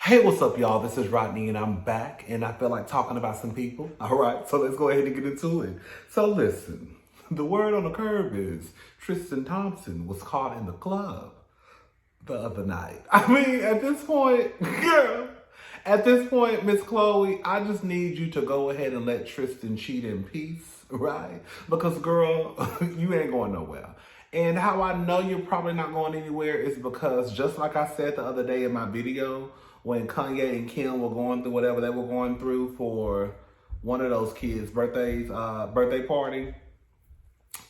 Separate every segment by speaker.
Speaker 1: Hey, what's up, y'all? This is Rodney, and I'm back, and I feel like talking about some people. All right, so let's go ahead and get into it. So listen, the word on the curb is Tristan Thompson was caught in the club the other night. I mean, at this point, girl, at this point, Miss Khloe, I just need you to go ahead and let Tristan cheat in peace, right? Because, girl, you ain't going nowhere. And how I know you're probably not going anywhere is because, just like I said the other day in my video, when Kanye and Kim were going through whatever they were going through for one of those kids' birthday party,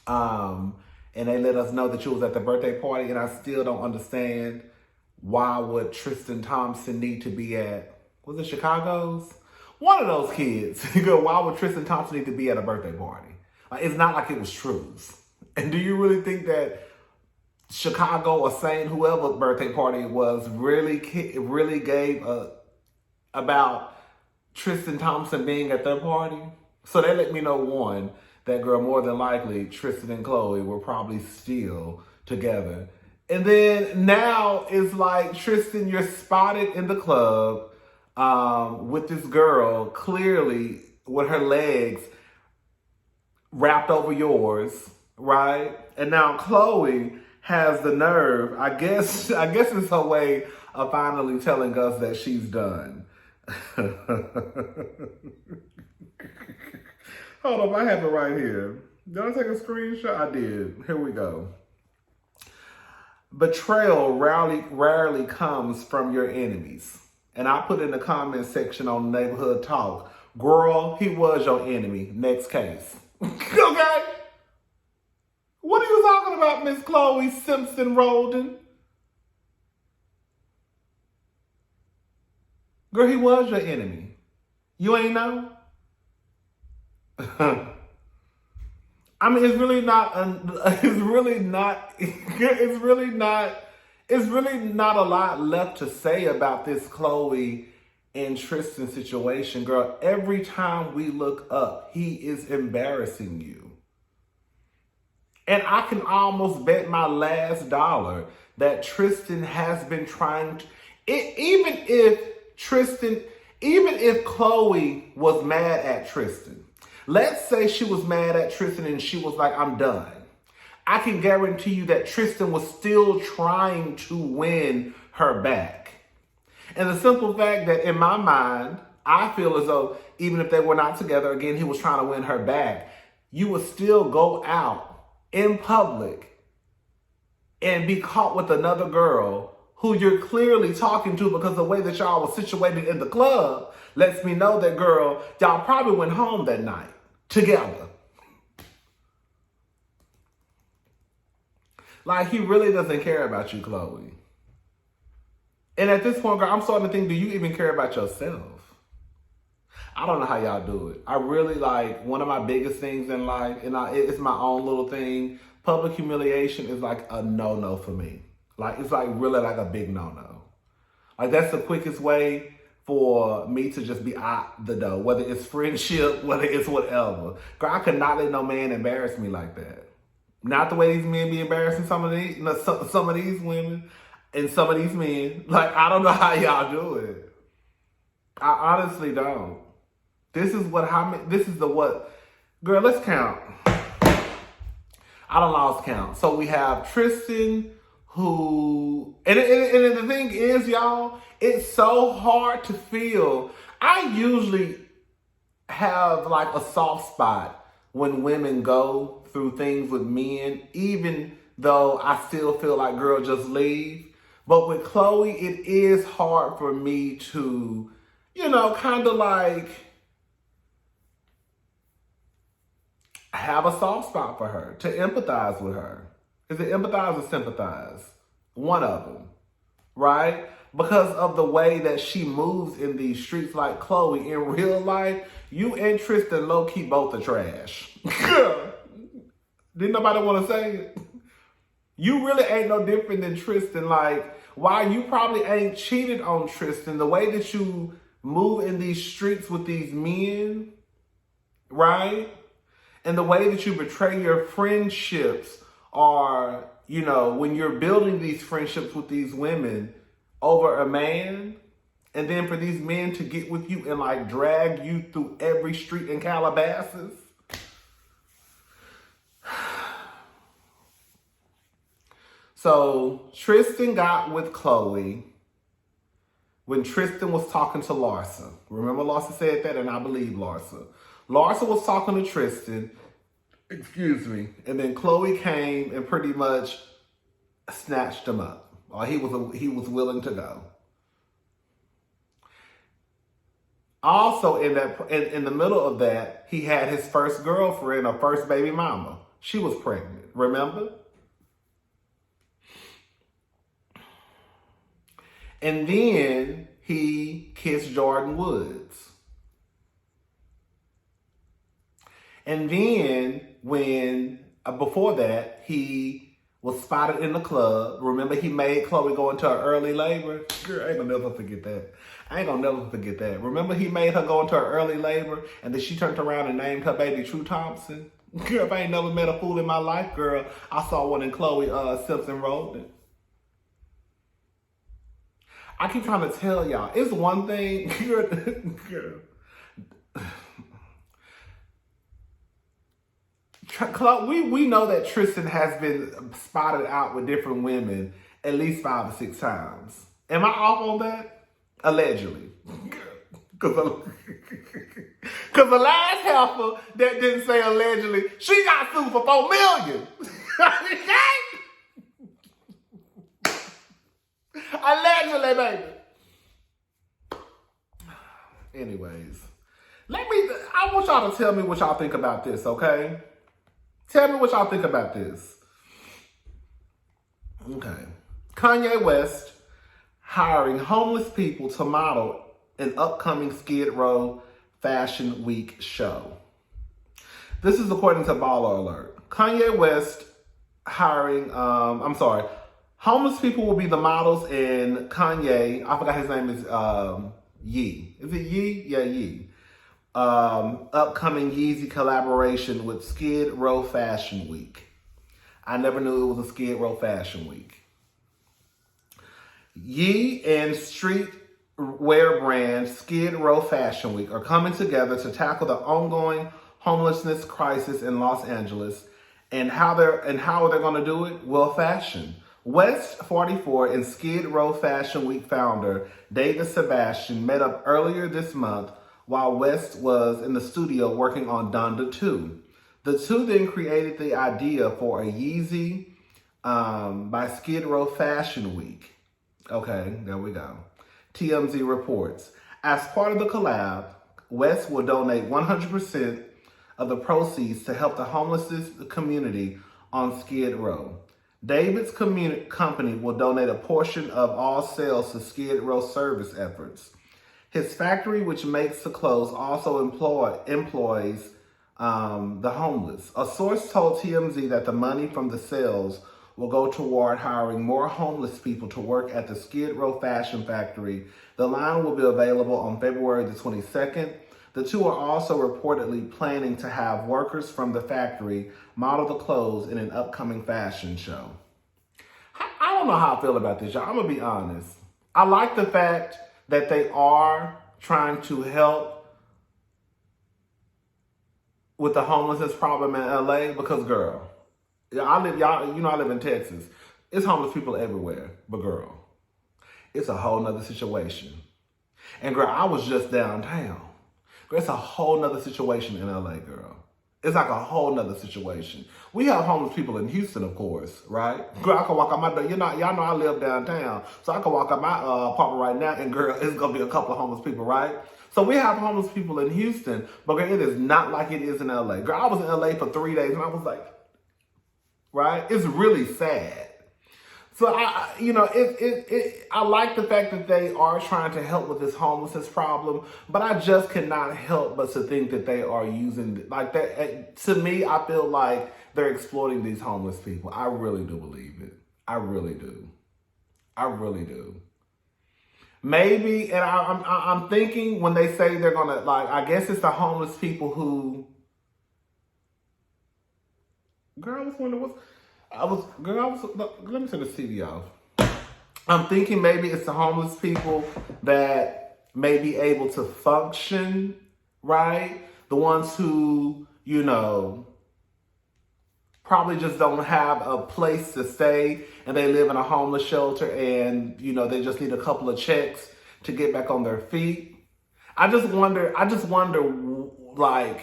Speaker 1: and they let us know that you was at the birthday party, and I still don't understand why would Tristan Thompson need to be at, was it Chicago's? One of those kids. Why would Tristan Thompson need to be at a birthday party? It's not like it was True's. And do you really think that Chicago or Saint whoever birthday party it was really gave about Tristan Thompson being at their party? So they let me know, one, that girl, more than likely Tristan and Khloe were probably still together. And then now it's like, Tristan, you're spotted in the club with this girl, clearly with her legs wrapped over yours, right? And now Khloe has the nerve, I guess it's her way of finally telling us that she's done. Hold up, I have it right here. Did I take a screenshot? I did. Here we go. Betrayal rarely comes from your enemies. And I put in the comment section on Neighborhood Talk, girl, he was your enemy. Next case. Okay? What are you talking about, Miss Khloe Simpson Roldan? Girl, he was your enemy. You ain't know? I mean, it's really not a lot left to say about this Khloe and Tristan situation, girl. Every time we look up, he is embarrassing you. And I can almost bet my last dollar that Tristan has been trying to, even if Khloe was mad at Tristan, let's say she was mad at Tristan and she was like, I'm done. I can guarantee you that Tristan was still trying to win her back. And the simple fact that in my mind, I feel as though even if they were not together, again, he was trying to win her back, you would still go out in public and be caught with another girl who you're clearly talking to, because the way that y'all was situated in the club lets me know that, girl, y'all probably went home that night together. Like, he really doesn't care about you, Khloe. And at this point, girl, I'm starting to think, do you even care about yourself? I don't know how y'all do it. I really, like, one of my biggest things in life, and it's my own little thing, public humiliation is like a no-no for me. Like, it's like really like a big no-no. Like, that's the quickest way for me to just be out the door, whether it's friendship, whether it's whatever. Girl, I could not let no man embarrass me like that. Not the way these men be embarrassing some of these women and some of these men. Like, I don't know how y'all do it. I honestly don't. This is what, girl, let's count. I don't lost count. So we have Tristan, who, and the thing is, y'all, it's so hard to feel. I usually have like a soft spot when women go through things with men, even though I still feel like, girl, just leave. But with Khloe, it is hard for me to, kind of like have a soft spot for her, to empathize with her. Is it empathize or sympathize? One of them, right? Because of the way that she moves in these streets. Like, Khloe, in real life, you and Tristan low-key both are trash. Didn't nobody want to say it? You really ain't no different than Tristan. Like, while you probably ain't cheated on Tristan, the way that you move in these streets with these men, right? And the way that you betray your friendships, or, when you're building these friendships with these women over a man, And then for these men to get with you and like drag you through every street in Calabasas. So Tristan got with Khloe when Tristan was talking to Larsa. Remember Larsa said that, and I believe Larsa. Larsa was talking to Tristan, and then Khloe came and pretty much snatched him up. Or he was willing to go. Also, in the middle of that, he had his first girlfriend, or first baby mama. She was pregnant. Remember? And then he kissed Jordan Woods. And then before that, he was spotted in the club. Remember, he made Khloe go into her early labor? Girl, I ain't gonna never forget that. Remember, he made her go into her early labor, and then she turned around and named her baby Tristan Thompson? Girl, if I ain't never met a fool in my life, girl, I saw one in Khloe Simpson Road. I keep trying to tell y'all, it's one thing, girl. We know that Tristan has been spotted out with different women at least 5 or 6 times. Am I off on that? Allegedly. Because the last helper that didn't say allegedly, she got sued for $4 million. Allegedly, baby. Anyways, I want y'all to tell me what y'all think about this, okay? Tell me what y'all think about this. Okay. Kanye West hiring homeless people to model an upcoming Skid Row Fashion Week show. This is according to Baller Alert. Kanye West hiring, homeless people will be the models, and Kanye, I forgot his name is Yee. Is it Yee? Yeah, Yee. Upcoming Yeezy collaboration with Skid Row Fashion Week. I never knew it was a Skid Row Fashion Week. Yee and streetwear brand Skid Row Fashion Week are coming together to tackle the ongoing homelessness crisis in Los Angeles. And how are they going to do it? Well, fashion. West 44 and Skid Row Fashion Week founder David Sebastian met up earlier this month while West was in the studio working on Donda 2. The two then created the idea for a Yeezy by Skid Row Fashion Week. Okay, there we go. TMZ reports. As part of the collab, West will donate 100% of the proceeds to help the homeless community on Skid Row. David's company will donate a portion of all sales to Skid Row service efforts. His factory, which makes the clothes, also employs the homeless. A source told TMZ that the money from the sales will go toward hiring more homeless people to work at the Skid Row Fashion Factory. The line will be available on February the 22nd. The two are also reportedly planning to have workers from the factory model the clothes in an upcoming fashion show. I don't know how I feel about this, y'all. I'm going to be honest. I like the fact that they are trying to help with the homelessness problem in LA because, girl, I live in Texas. It's homeless people everywhere, but girl, it's a whole nother situation. And girl, I was just downtown. Girl, it's a whole nother situation in LA, girl. It's like a whole nother situation. We have homeless people in Houston, of course, right? Girl, I can walk out my door. Y'all know I live downtown. So I can walk out my apartment right now and girl, it's going to be a couple of homeless people, right? So we have homeless people in Houston, but girl, it is not like it is in LA. Girl, I was in LA for 3 days and I was like, right? It's really sad. So I like the fact that they are trying to help with this homelessness problem, but I just cannot help but to think that they are using like that. To me, I feel like they're exploiting these homeless people. I really do believe it. I really do. I really do. Maybe, and I'm thinking when they say they're gonna I guess it's the homeless people who. Girl, I was wondering let me turn the TV off. I'm thinking maybe it's the homeless people that may be able to function, right? The ones who, you know, probably just don't have a place to stay and they live in a homeless shelter and, you know, they just need a couple of checks to get back on their feet. I just wonder, like,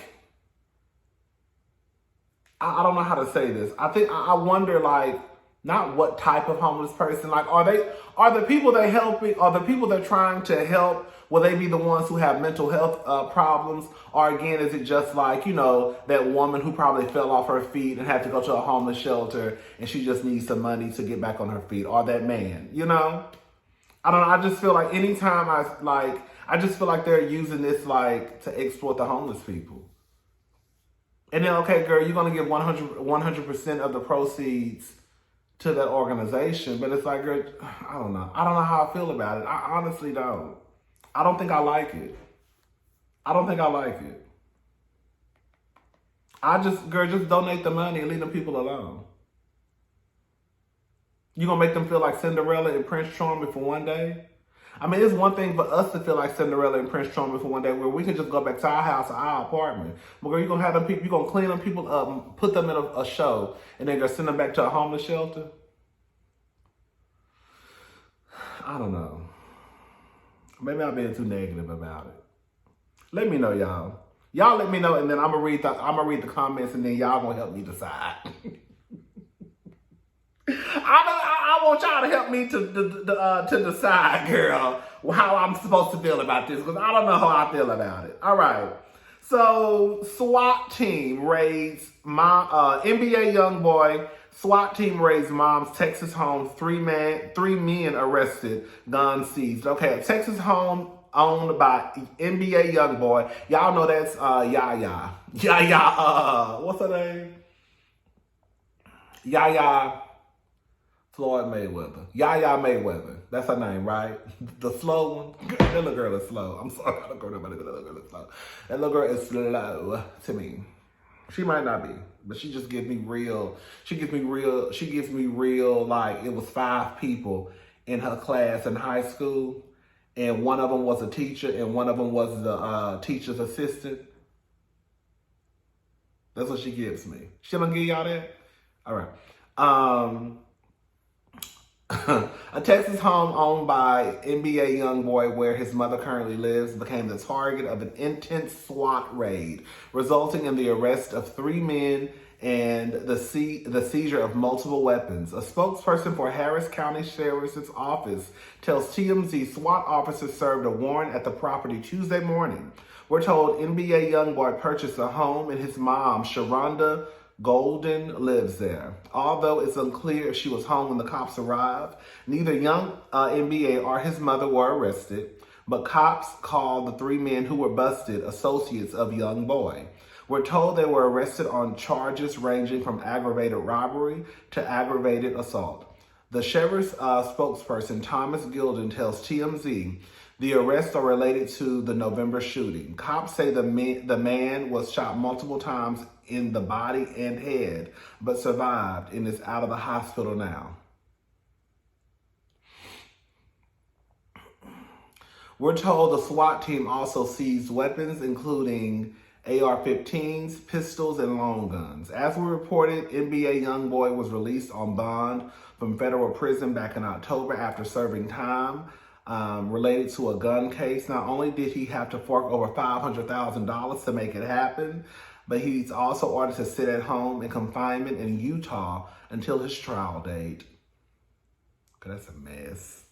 Speaker 1: I don't know how to say this. I wonder, like, not what type of homeless person, like, are the people they helping, are the people they're trying to help, will they be the ones who have mental health problems? Or again, is it just like, you know, that woman who probably fell off her feet and had to go to a homeless shelter and she just needs some money to get back on her feet? Or that man, you know? I don't know, I just feel like anytime I just feel like they're using this, like, to exploit the homeless people. And then, okay, girl, you're going to give 100% of the proceeds to that organization. But it's like, girl, I don't know. I don't know how I feel about it. I honestly don't. I don't think I like it. Girl, just donate the money and leave them people alone. You going to make them feel like Cinderella and Prince Charming for one day? I mean, it's one thing for us to feel like Cinderella and Prince Charming for one day where we can just go back to our house or our apartment. But girl, you're going to have them people, you're going to clean them people up, put them in a show, and then go send them back to a homeless shelter? I don't know. Maybe I'm being too negative about it. Let me know, y'all. Y'all let me know, and then I'm gonna read the comments, and then y'all gonna help me decide. I want y'all to help me to decide, girl, how I'm supposed to feel about this, because I don't know how I feel about it. All right. So, SWAT team raids NBA Youngboy. SWAT team raids mom's Texas home. Three men arrested, guns seized. Okay, a Texas home owned by NBA Youngboy. Y'all know that's Yaya. What's her name? Yaya Floyd Mayweather. Yaya Mayweather. That's her name, right? The slow one. That little girl is slow. I'm sorry. That little girl is slow. That little girl is slow to me. She might not be, but she just gives me real, like, it was 5 people in her class in high school, and one of them was a teacher, and one of them was the teacher's assistant. That's what she gives me. She gonna give y'all that? All right. A Texas home owned by NBA Youngboy, where his mother currently lives, became the target of an intense SWAT raid, resulting in the arrest of 3 men and the seizure of multiple weapons. A spokesperson for Harris County Sheriff's Office tells TMZ SWAT officers served a warrant at the property Tuesday morning. We're told NBA Youngboy purchased a home and his mom, Sharonda Golden, lives there. Although it's unclear if she was home when the cops arrived, neither young NBA or his mother were arrested, but cops called the 3 men who were busted associates of Youngboy. We're told they were arrested on charges ranging from aggravated robbery to aggravated assault. The sheriff's spokesperson, Thomas Gilden, tells TMZ the arrests are related to the November shooting. Cops say the man was shot multiple times in the body and head, but survived and is out of the hospital now. We're told the SWAT team also seized weapons, including AR-15s, pistols, and long guns. As we reported, NBA Youngboy was released on bond from federal prison back in October after serving time related to a gun case. Not only did he have to fork over $500,000 to make it happen, but he's also ordered to sit at home in confinement in Utah until his trial date. Girl, that's a mess.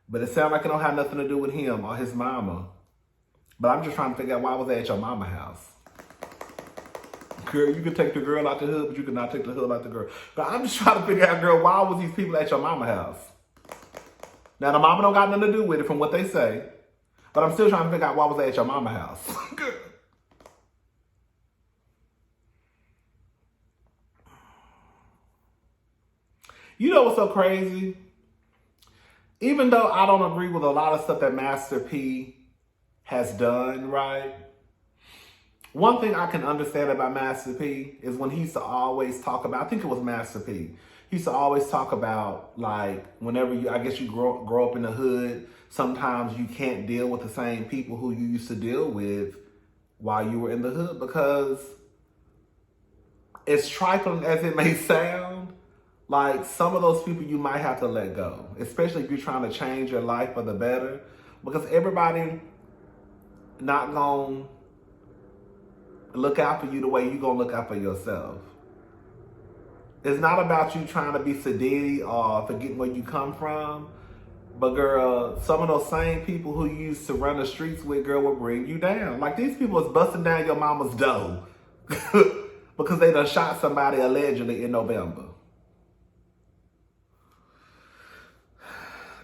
Speaker 1: But it sounds like it don't have nothing to do with him or his mama. But I'm just trying to figure out, why was they at your mama's house? Girl, you could take the girl out the hood, but you could not take the hood out the girl. But I'm just trying to figure out, girl, why was these people at your mama's house? Now, the mama don't got nothing to do with it from what they say. But I'm still trying to figure out, why was they at your mama's house? You know what's so crazy? Even though I don't agree with a lot of stuff that Master P has done, right? One thing I can understand about Master P is when he used to always talk about, I think it was Master P, he he used to always talk about, like, whenever you, I guess you grow up in the hood, sometimes you can't deal with the same people who you used to deal with while you were in the hood, because as trifling as it may sound, like, some of those people you might have to let go, especially if you're trying to change your life for the better, because everybody not gonna look out for you the way you gonna look out for yourself. It's not about you trying to be sedity or forgetting where you come from, but girl, some of those same people who you used to run the streets with, girl, will bring you down. Like, these people is busting down your mama's door because they done shot somebody allegedly in November.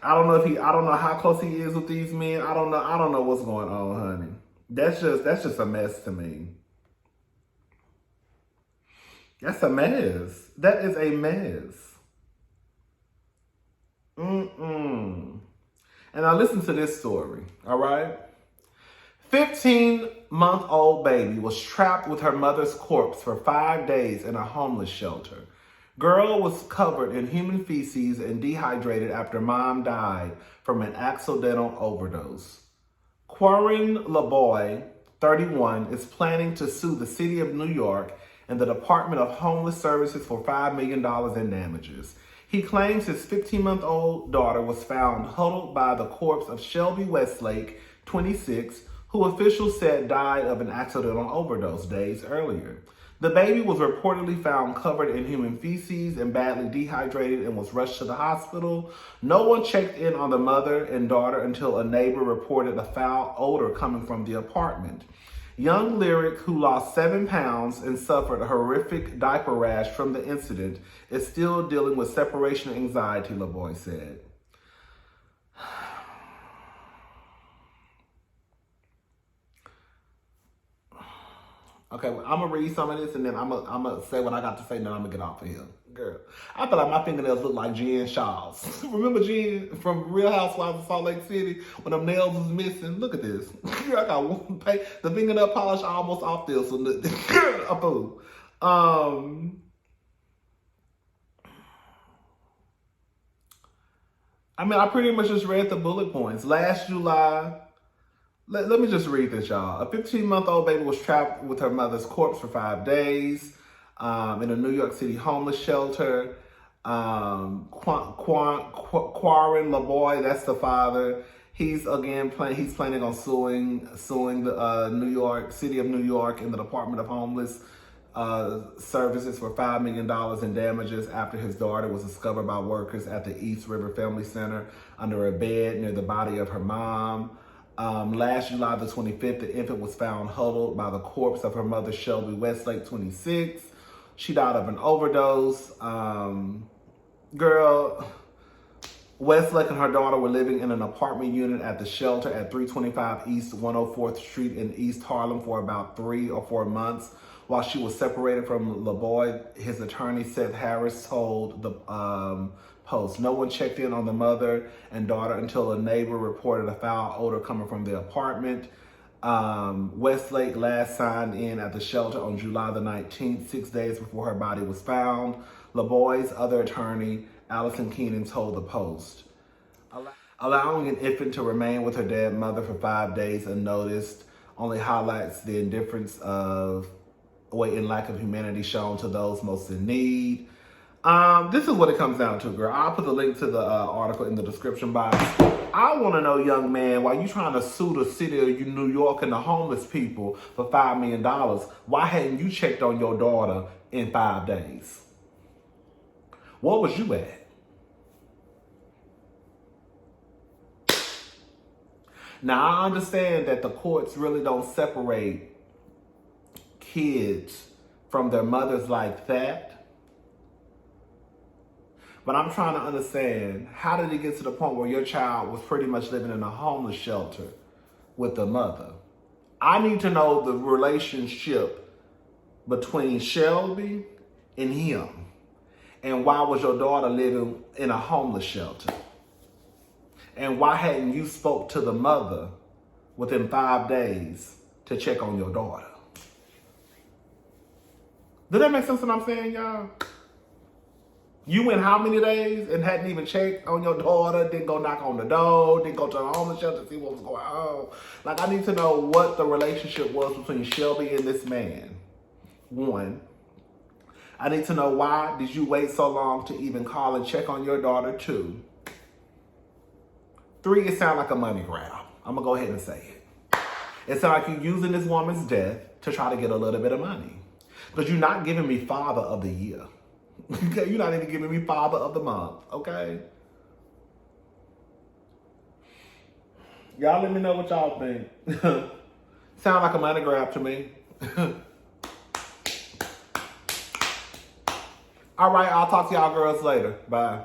Speaker 1: I don't know how close he is with these men. I don't know what's going on, honey. That's just a mess to me. That's a mess. That is a mess. And now listen to this story, all right? 15-month-old baby was trapped with her mother's corpse for 5 days in a homeless shelter. Girl was covered in human feces and dehydrated after mom died from an accidental overdose. Quarren LeBoy, 31, is planning to sue the city of New York and the Department of Homeless Services for $5 million in damages. He claims his 15-month-old daughter was found huddled by the corpse of Shelbi Westlake, 26, who officials said died of an accidental overdose days earlier. The baby was reportedly found covered in human feces and badly dehydrated and was rushed to the hospital. No one checked in on the mother and daughter until a neighbor reported a foul odor coming from the apartment. Young Lyric, who lost 7 pounds and suffered a horrific diaper rash from the incident, is still dealing with separation anxiety, LeBoy said. Okay, well, I'm going to read some of this, and then I'm gonna say what I got to say, and then I'm going to get off of here. Girl, I feel like my fingernails look like Jen Shaw's. Remember Jen from Real Housewives of Salt Lake City when them nails was missing? Look at this. Girl, I got one the fingernail polish almost off this one. Girl, a fool. I mean, I pretty much just read the bullet points. Last July... Let me just read this, y'all. A 15-month-old baby was trapped with her mother's corpse for 5 days in a New York City homeless shelter. Quarren LeBoy, that's the father. He's planning on suing the City of New York and the Department of Homeless Services for $5 million in damages after his daughter was discovered by workers at the East River Family Center under a bed near the body of her mom. Last July the 25th, the infant was found huddled by the corpse of her mother, Shelbi Westlake, 26. She died of an overdose. Girl, Westlake and her daughter were living in an apartment unit at the shelter at 325 East 104th Street in East Harlem for about 3 or 4 months. While she was separated from LeBoy, his attorney, Seth Harris, told the Post. No one checked in on the mother and daughter until a neighbor reported a foul odor coming from the apartment. Westlake last signed in at the shelter on July the 19th, 6 days before her body was found. LeBoy's other attorney, Allison Keenan, told the Post. Allowing an infant to remain with her dead mother for 5 days unnoticed only highlights the indifference and lack of humanity shown to those most in need. This is what it comes down to, girl. I'll put the link to the article in the description box. I want to know, young man, why you trying to sue the city of New York and the homeless people for $5 million? Why hadn't you checked on your daughter in 5 days? What was you at? Now, I understand that the courts really don't separate kids from their mothers like that. But I'm trying to understand, how did it get to the point where your child was pretty much living in a homeless shelter with the mother? I need to know the relationship between Shelbi and him. And why was your daughter living in a homeless shelter? And why hadn't you spoke to the mother within 5 days to check on your daughter? Did that make sense what I'm saying, y'all? You went how many days and hadn't even checked on your daughter, didn't go knock on the door, didn't go to the homeless shelter to see what was going on. Like, I need to know what the relationship was between Shelbi and this man. 1. I need to know why did you wait so long to even call and check on your daughter. 2. 3, it sounds like a money grab. I'm going to go ahead and say it. It sounds like you're using this woman's death to try to get a little bit of money. Because you're not giving me father of the year. Okay, you're not even giving me father of the month, okay? Y'all let me know what y'all think. Sound like a money grab to me. All right, I'll talk to y'all girls later. Bye.